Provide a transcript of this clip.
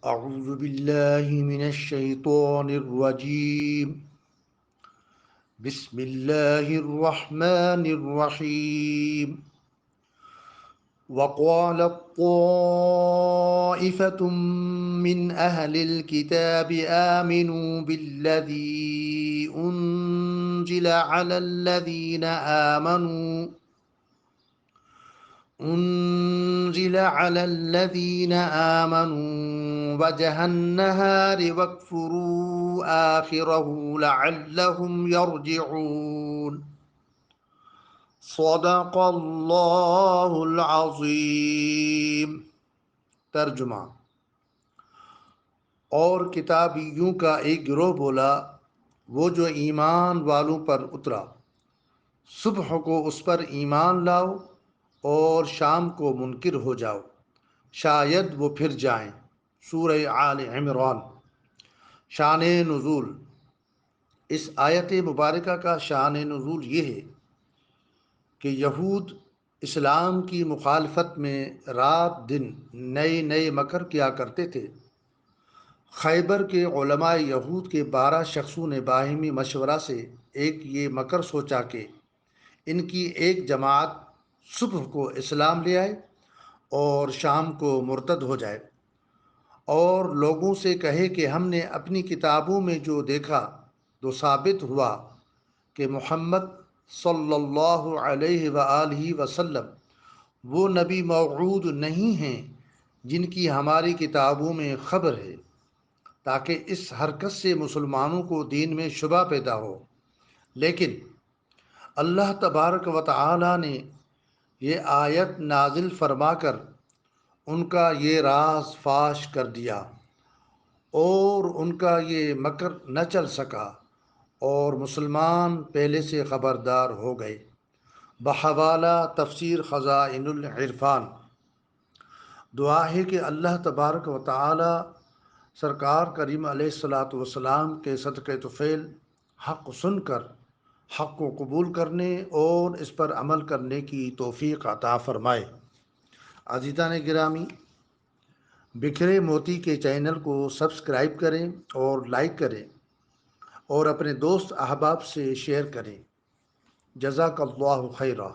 أعوذ بالله من الشيطان الرجيم. بسم الله الرحمن الرحيم. وقالت طائفة من أهل الكتاب آمنوا بالذي أنزل على الذين آمنوا وجه النهار واكفروا آخره لعلهم يرجعون. صدق اللہ العظیم۔ ترجمہ: اور کتابیوں کا ایک گروہ بولا، وہ جو ایمان والوں پر اترا، صبح کو اس پر ایمان لاؤ اور شام کو منکر ہو جاؤ، شاید وہ پھر جائیں۔ سورہ آل عمران۔ شان نزول۔ اس آیت مبارکہ کا شان نزول یہ ہے کہ یہود اسلام کی مخالفت میں رات دن نئے مکر کیا کرتے تھے۔ خیبر کے علماء یہود کے 12 شخصوں نے باہمی مشورہ سے ایک یہ مکر سوچا کہ ان کی ایک جماعت صبح کو اسلام لے آئے اور شام کو مرتد ہو جائے، اور لوگوں سے کہے کہ ہم نے اپنی کتابوں میں جو دیکھا تو ثابت ہوا کہ محمد صلی اللہ علیہ وآلہ وسلم وہ نبی موعود نہیں ہیں جن کی ہماری کتابوں میں خبر ہے، تاکہ اس حرکت سے مسلمانوں کو دین میں شبہ پیدا ہو۔ لیکن اللہ تبارک و تعالی نے یہ آیت نازل فرما کر ان کا یہ راز فاش کر دیا، اور ان کا یہ مکر نہ چل سکا، اور مسلمان پہلے سے خبردار ہو گئے۔ بحوالہ تفسیر خزائن العرفان۔ دعا ہے کہ اللہ تبارک و تعالی سرکار کریم علیہ الصلاۃ والسلام کے صدقہ طفیل حق سن کر حق کو قبول کرنے اور اس پر عمل کرنے کی توفیق عطا فرمائے۔ عزیزان گرامی، بکھرے موتی کے چینل کو سبسکرائب کریں اور لائک کریں اور اپنے دوست احباب سے شیئر کریں۔ جزاک اللہ خیرہ۔